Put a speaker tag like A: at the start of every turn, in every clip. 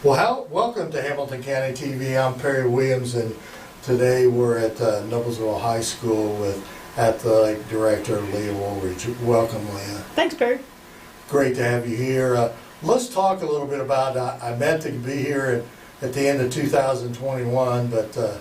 A: Well, welcome to Hamilton County TV. I'm Perry Williams, and today we're at Noblesville High School with Athletic Director Leah Wooldridge. Welcome, Leah.
B: Thanks, Perry.
A: Great to have you here. Let's talk a little bit about, I meant to be here at the end of 2021, but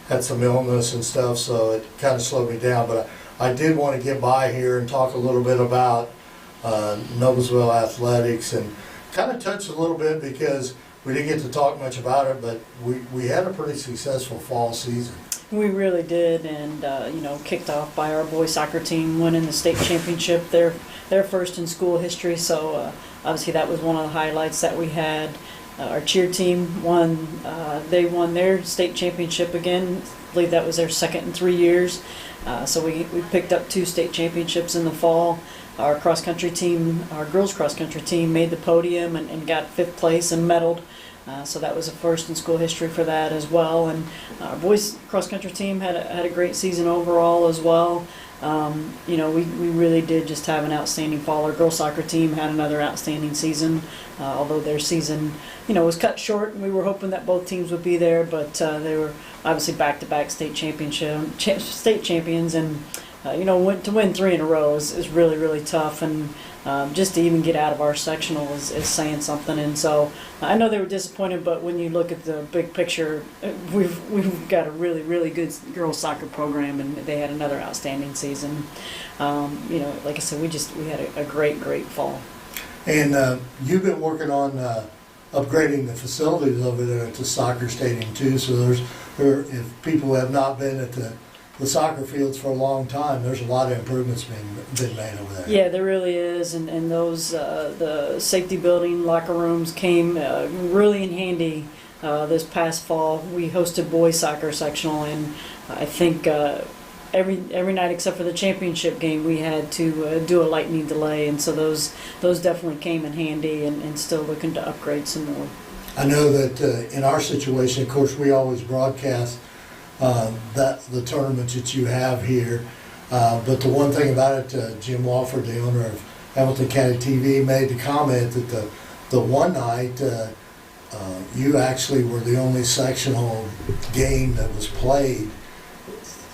A: had some illness and stuff, so it kind of slowed me down. But I did want to get by here and talk a little bit about Noblesville athletics and kind of touch a little bit because we didn't get to talk much about it, but we had a pretty successful fall season.
B: We really did, and kicked off by our boys soccer team winning the state championship, their first in school history. So obviously that was one of the highlights that we had. Our cheer team won; they won their state championship again. I believe that was their second in 3 years. So we picked up 2 state championships in the fall. Our cross country team, our girls cross country team, made the podium and got 5th place and medaled. So that was a first in school history for that as well. And our boys cross country team had a great season overall as well. We really did just have an outstanding fall. Our girls soccer team had another outstanding season, although their season, was cut short. And we were hoping that both teams would be there, but they were obviously back-to-back state champions, and to win 3 in a row is really, really tough, and just to even get out of our sectional is saying something. And so I know they were disappointed, but when you look at the big picture, we've got a really, really good girls soccer program, and they had another outstanding season. Like I said, we had a great fall. And
A: you've been working on upgrading the facilities over there at the soccer stadium too. So if people have not been at the soccer fields for a long time, there's a lot of improvements been made over there.
B: Yeah, there really is, and those the safety building locker rooms came really in handy this past fall. We hosted boys soccer sectional, and I think every night except for the championship game we had to do a lightning delay, and so those definitely came in handy, and still looking to upgrade some more.
A: I know that in our situation, of course, we always broadcast the tournaments that you have here. But the one thing about it, Jim Walford, the owner of Hamilton County TV, made the comment that the one night you actually were the only sectional game that was played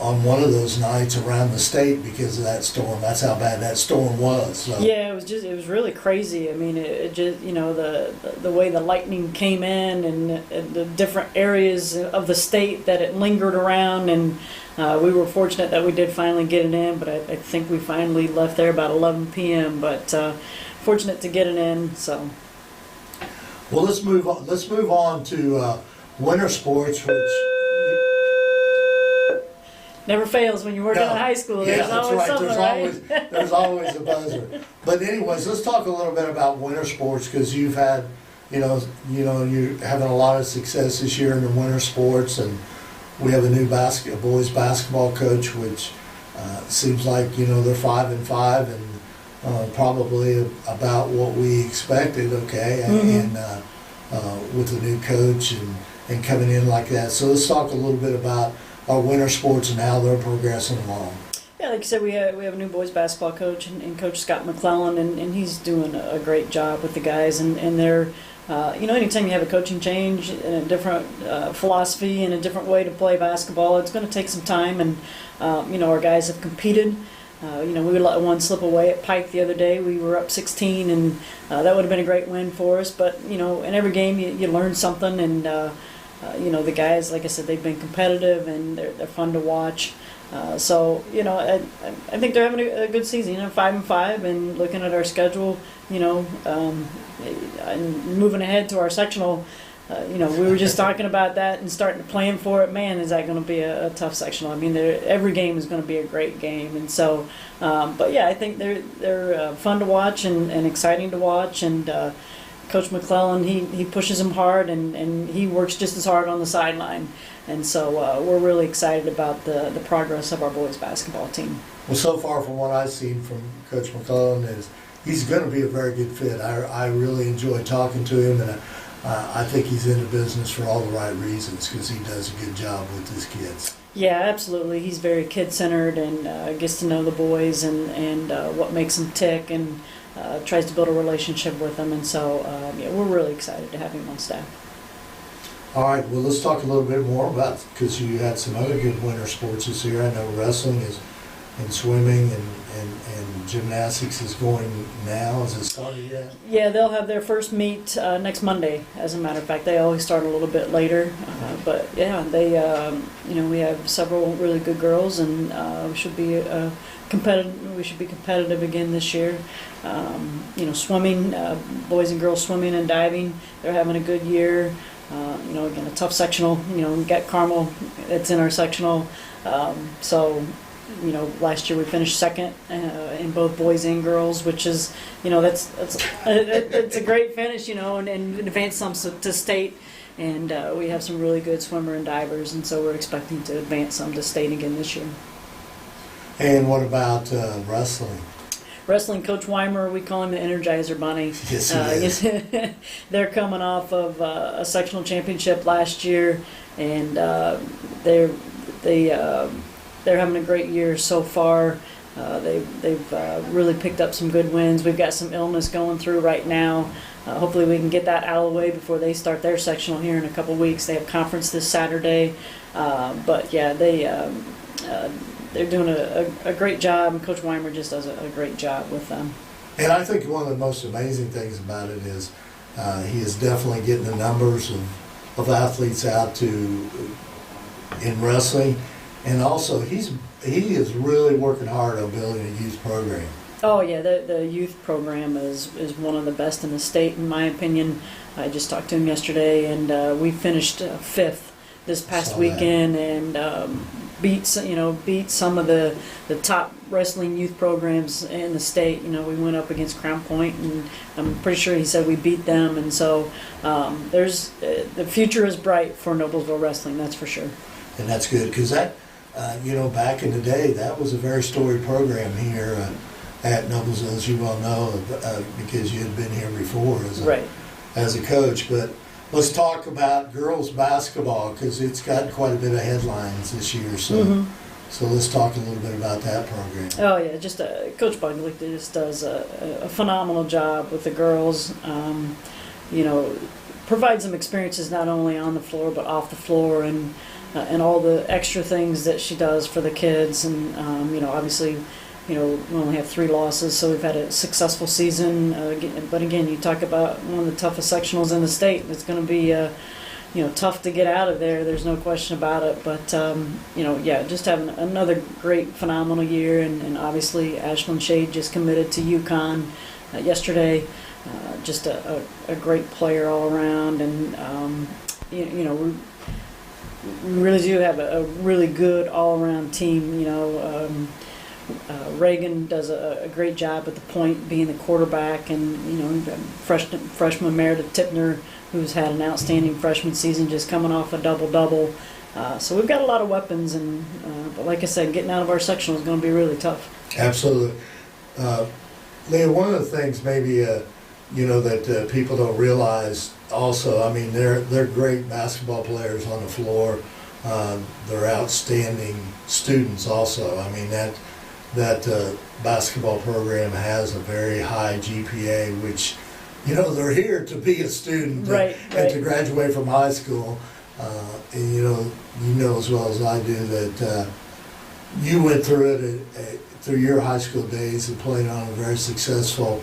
A: on one of those nights around the state because of that storm. That's how bad that storm was. So.
B: Yeah, it was really crazy. I mean, it just, the way the lightning came in and the different areas of the state that it lingered around, and we were fortunate that we did finally get it in, but I think we finally left there about 11 p.m., but fortunate to get it in, so.
A: Well, let's move on to winter sports, which
B: never fails when you're working in high school.
A: Yeah,
B: There's always something, right?
A: There's always a buzzer. But anyways, let's talk a little bit about winter sports, because you've had, you're having a lot of success this year in the winter sports, and we have a new boys basketball coach, which seems like they're 5-5 and probably about what we expected. Okay,
B: Mm-hmm.
A: and with the new coach and coming in like that. So let's talk a little bit about our winter sports and how they're progressing along.
B: Yeah, like I said, we have a new boys basketball coach, and Coach Scott McClellan, and he's doing a great job with the guys, and they're, anytime you have a coaching change and a different philosophy and a different way to play basketball, it's going to take some time, and, our guys have competed. We let one slip away at Pike the other day. We were up 16, and that would have been a great win for us, but, in every game you learn something, and the guys, like I said, they've been competitive, and they're fun to watch. I think they're having a good season. 5-5, and looking at our schedule, and moving ahead to our sectional. We were just talking about that and starting to plan for it. Man, is that going to be a tough sectional? I mean, every game is going to be a great game, and so. But yeah, I think they're fun to watch and exciting to watch, and. Coach McClellan, he pushes them hard, and he works just as hard on the sideline. And so we're really excited about the progress of our boys basketball team.
A: Well, so far from what I've seen from Coach McClellan is he's going to be a very good fit. I really enjoy talking to him, and I think he's in the business for all the right reasons because he does a good job with his kids.
B: Yeah, absolutely. He's very kid-centered and gets to know the boys and what makes them tick. And tries to build a relationship with them, and so yeah, we're really excited to have him on staff.
A: All right, well, let's talk a little bit more about, because you had some other good winter sports this year. I know wrestling is, and swimming and gymnastics is going now. Has it started yet?
B: Yeah, they'll have their first meet next Monday. As a matter of fact, they always start a little bit later. But yeah, they we have several really good girls, and we should be competitive. We should be competitive again this year. Swimming, boys and girls swimming and diving. They're having a good year. Again, a tough sectional. We got Carmel. It's in our sectional. Last year we finished second in both boys and girls, which is, it's a great finish, and advance some to state. And we have some really good swimmer and divers, and so we're expecting to advance some to state again this year.
A: And what about wrestling?
B: Wrestling, Coach Weimer, we call him the Energizer Bunny.
A: Yes, he is.
B: They're coming off of a sectional championship last year, and they're having a great year so far. They've really picked up some good wins. We've got some illness going through right now. Hopefully we can get that out of the way before they start their sectional here in a couple weeks. They have conference this Saturday. But yeah, they're doing a great job, and Coach Weimer just does a great job with them.
A: And I think one of the most amazing things about it is he is definitely getting the numbers of athletes out in wrestling. And also, he is really working hard on building a youth program.
B: Oh yeah, the youth program is one of the best in the state, in my opinion. I just talked to him yesterday, and we finished fifth this past weekend, and beat some of the top wrestling youth programs in the state. We went up against Crown Point, and I'm pretty sure he said we beat them. And so the future is bright for Noblesville wrestling, that's for sure.
A: And that's good, because that. Back in the day, that was a very storied program here at Noblesville, as you well know, because you had been here before as a coach. But let's talk about girls basketball, because it's got quite a bit of headlines this year. So, So let's talk a little bit about that program.
B: Oh yeah, just Coach Buglick just does a phenomenal job with the girls. Provides them experiences not only on the floor but off the floor, and all the extra things that she does for the kids. And obviously, we only have 3 losses, so we've had a successful season. But again, you talk about one of the toughest sectionals in the state. It's going to be tough to get out of there. There's no question about it. But just having another great, phenomenal year. And obviously, Ashlyn Shade just committed to UConn yesterday. Just a great player all around, and we really do have a really good all-around team. Reagan does a great job at the point, being the quarterback, and freshman Meredith Tipner, who's had an outstanding freshman season, just coming off a double-double. So we've got a lot of weapons, and but like I said, getting out of our sectional is going to be really tough.
A: Absolutely. Leah, one of the things maybe that people don't realize also, I mean, they're great basketball players on the floor. They're outstanding students also. I mean, that basketball program has a very high GPA, which, they're here to be a student and to graduate from high school. And you know as well as I do that you went through it through your high school days and played on a very successful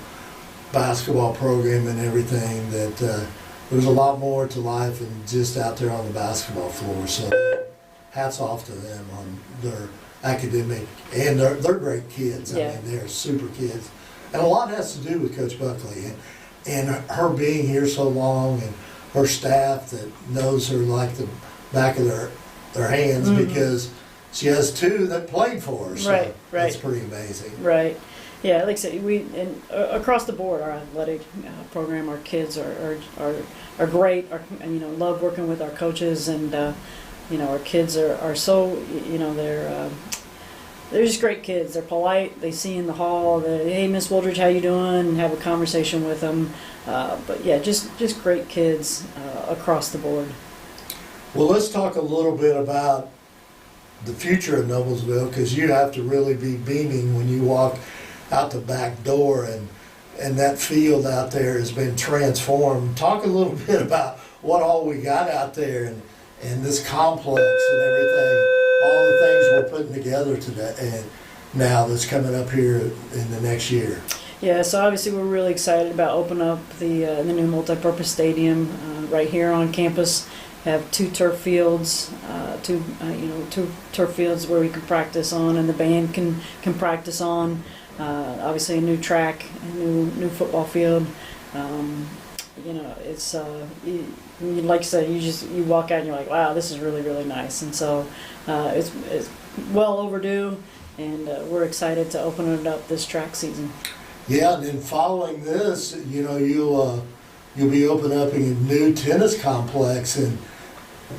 A: basketball program and everything, that there's a lot more to life than just out there on the basketball floor. So hats off to them on their academic, and they're great kids. I mean, they're super kids. And a lot has to do with Coach Buckley and her being here so long, and her staff that knows her like the back of their hands, because she has 2 that played for her. So that's pretty amazing.
B: Right. Yeah, like I said, across the board, our athletic program, our kids are great. Love working with our coaches, and our kids are so they're just great kids. They're polite. They see in the hall, hey, Miss Wooldridge, how you doing? And have a conversation with them. But yeah, just great kids across the board.
A: Well, let's talk a little bit about the future of Noblesville, because you have to really be beaming when you walk out the back door, and that field out there has been transformed. Talk a little bit about what all we got out there and this complex and everything, all the things we're putting together today and now that's coming up here in the next year.
B: Yeah, so obviously we're really excited about opening up the new multipurpose stadium right here on campus. Have two turf fields, two turf fields where we can practice on, and the band can practice on. Obviously, a new track, a new football field. It's like I said, you walk out and you're like, wow, this is really, really nice. And so it's well overdue, and we're excited to open it up this track season.
A: Yeah, and then following this, you'll be opening up a new tennis complex. And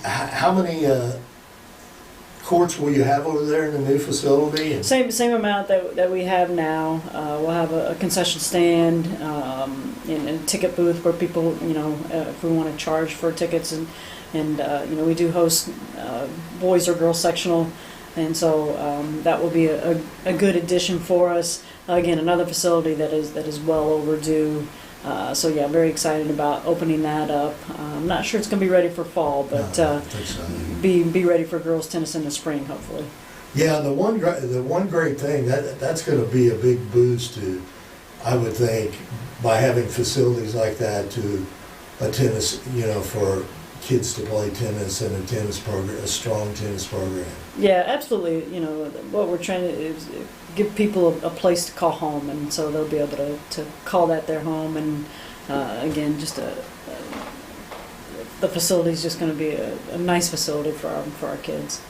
A: how many courts will you have over there in the new facility? And
B: same amount that we have now. We'll have a concession stand and a ticket booth where people, if we want to charge for tickets, and we do host boys or girls sectional, and so that will be a good addition for us. Again, another facility that is well overdue. So yeah, very excited about opening that up. I'm not sure it's going to be ready for fall, but be ready for girls tennis in the spring, hopefully.
A: Yeah, the one great thing that's going to be a big boost to, I would think, by having facilities like that to a tennis, for kids to play tennis and a tennis program, a strong tennis program.
B: Yeah, absolutely. What we're trying to is give people a place to call home, and so they'll be able to call that their home. And again, just the facility is just going to be a nice facility for our kids.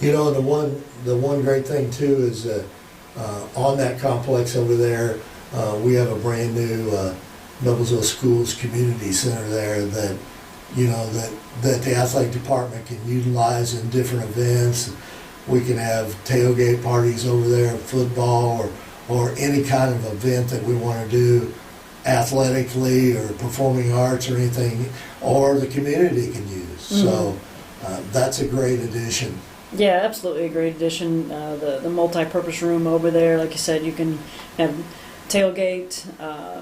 A: The one great thing too is on that complex over there, we have a brand new Noblesville Schools Community Center there that that the athletic department can utilize in different events. We can have tailgate parties over there, football or any kind of event that we want to do athletically or performing arts or anything, or the community can use. Mm-hmm. So that's a great addition.
B: Yeah, absolutely a great addition. The multi-purpose room over there, like you said, you can have tailgate,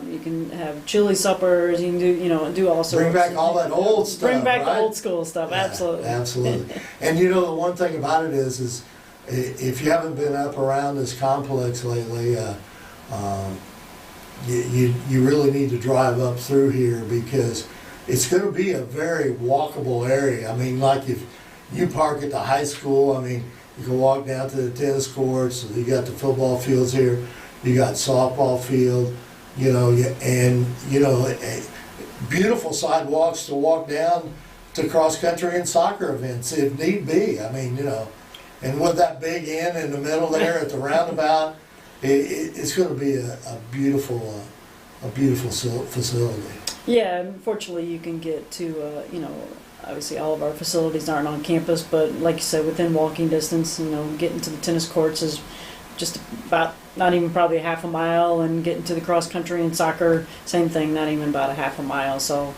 B: you can have chili suppers, you can do all sorts.
A: Bring back all that old stuff.
B: Bring back
A: right?
B: the old school stuff,
A: yeah,
B: absolutely.
A: Absolutely. And the one thing about it is if you haven't been up around this complex lately, you really need to drive up through here because it's going to be a very walkable area. I mean, like if you park at the high school, you can walk down to the tennis courts, you got the football fields here, you got softball field, beautiful sidewalks to walk down to cross country and soccer events if need be. And with that big inn in the middle there at the roundabout, it's going to be a beautiful facility.
B: Yeah, unfortunately you can get to, obviously all of our facilities aren't on campus, but like you said, within walking distance, getting to the tennis courts is just about not even probably a half a mile, and getting to the cross country and soccer, same thing, not even about a half a mile. So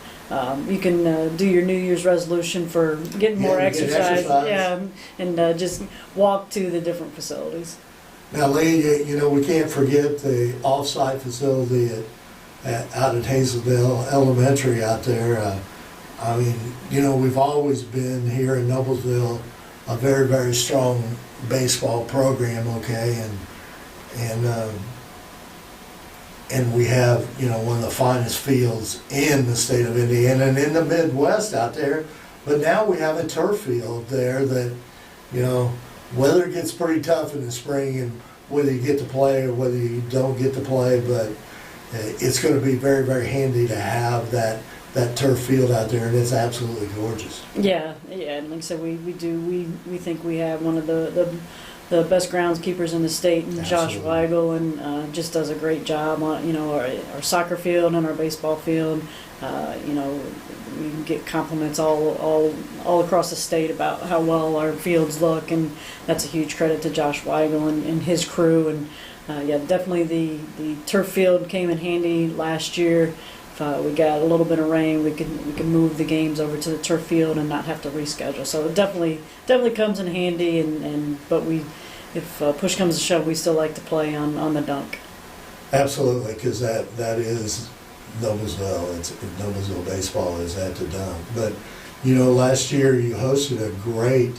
B: you can do your New Year's resolution for getting more exercise. Yeah, and just walk to the different facilities.
A: Now, Leah, we can't forget the off-site facility out at Hazelville Elementary out there. We've always been here in Noblesville a very, very strong baseball program, okay, and we have one of the finest fields in the state of Indiana and in the Midwest out there. But now we have a turf field there that weather gets pretty tough in the spring, and whether you get to play or whether you don't get to play, but it's going to be very, very handy to have that turf field out there, and it's absolutely gorgeous.
B: Yeah, and like I said, we think we have one of the best groundskeepers in the state, and Josh Weigel, and just does a great job on our soccer field and our baseball field. We get compliments all across the state about how well our fields look, and that's a huge credit to Josh Weigel and his crew. And definitely the turf field came in handy last year. If we got a little bit of rain, we could move the games over to the turf field and not have to reschedule. So it definitely comes in handy. But if push comes to shove, we still like to play on the dunk.
A: Absolutely, because that is Noblesville. It's Noblesville baseball is at the dump. But you know, last year you hosted a great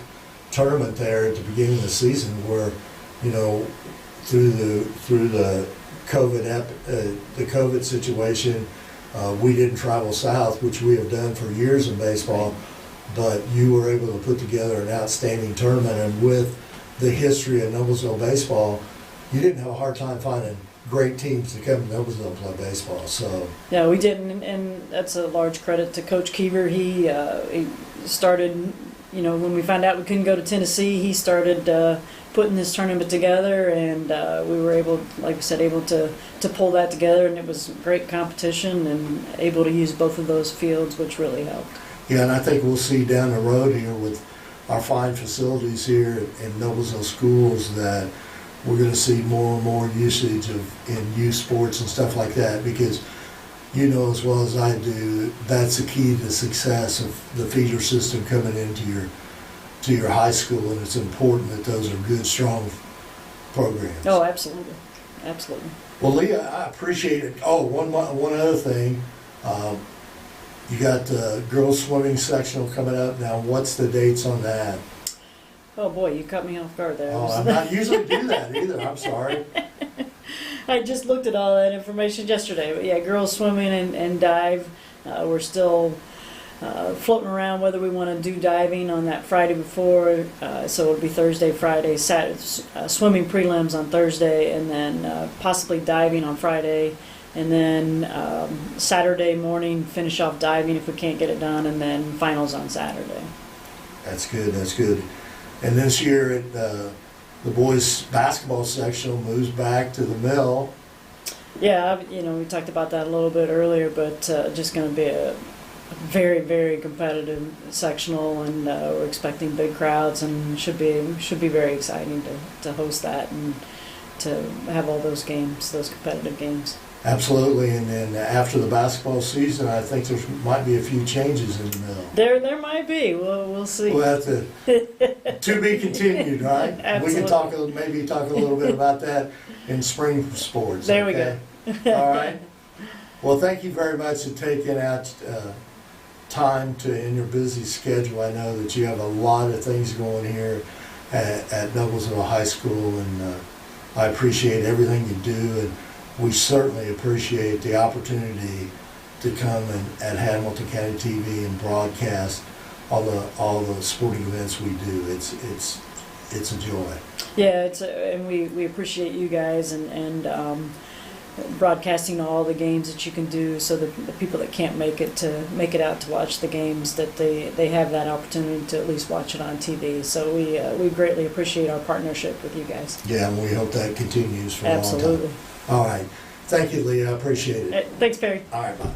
A: tournament there at the beginning of the season, where you know through the COVID situation, we didn't travel south, which we have done for years in baseball. But you were able to put together an outstanding tournament, and with the history of Noblesville baseball, you didn't have a hard time finding great teams to come to Noblesville and play baseball. So
B: yeah, we didn't, and that's a large credit to Coach Keever. He started, you know, when we found out we couldn't go to Tennessee, he started putting this tournament together, and we were able, like we said, able to pull that together, and it was great competition, and able to use both of those fields, which really helped.
A: yeah, and I think we'll see down the road here with our fine facilities here in Noblesville schools that we're going to see more and more usage in youth sports and stuff like that, because you know as well as I do, that's the key to success of the feeder system coming into your high school, and it's important that those are good, strong programs.
B: Oh, absolutely, absolutely.
A: Well, Leah, I appreciate it. Oh, one other thing, you got the girls swimming sectional coming up now. What's the dates on that?
B: Oh boy, you cut me off guard there.
A: Oh, I'm not usually do that either. I'm sorry.
B: I just looked at all that information yesterday. But yeah, girls swimming and dive. We're still floating around whether we want to do diving on that Friday before. So it'll be Thursday, Friday, Saturday, swimming prelims on Thursday, and then possibly diving on Friday. And then Saturday morning, finish off diving if we can't get it done, and then finals on Saturday.
A: That's good. That's good. And this year, the boys' basketball sectional moves back to the mill.
B: Yeah, you know, we talked about that a little bit earlier, but just going to be a very, very competitive sectional, and we're expecting big crowds, and should be very exciting to host that and to have all those games, those competitive games.
A: Absolutely, and then after the basketball season, I think there might be a few changes in the mill.
B: There might be. We'll see.
A: We'll have to be continued, right?
B: Absolutely.
A: We can maybe talk a little bit about that in spring sports.
B: There
A: okay?
B: we go.
A: All right. Well, thank you very much for taking out time in your busy schedule. I know that you have a lot of things going here at Noblesville High School, and I appreciate everything you do, and we certainly appreciate the opportunity to come at Hamilton County TV and broadcast all the sporting events we do. It's a joy.
B: Yeah, and we appreciate you guys and broadcasting all the games that you can do, so that the people that can't make it out to watch the games, that they have that opportunity to at least watch it on TV. So we greatly appreciate our partnership with you guys.
A: Yeah, and we hope that continues for a long time.
B: Absolutely.
A: All right. Thank you, Leah. I appreciate it.
B: Thanks, Perry.
A: All right, bye.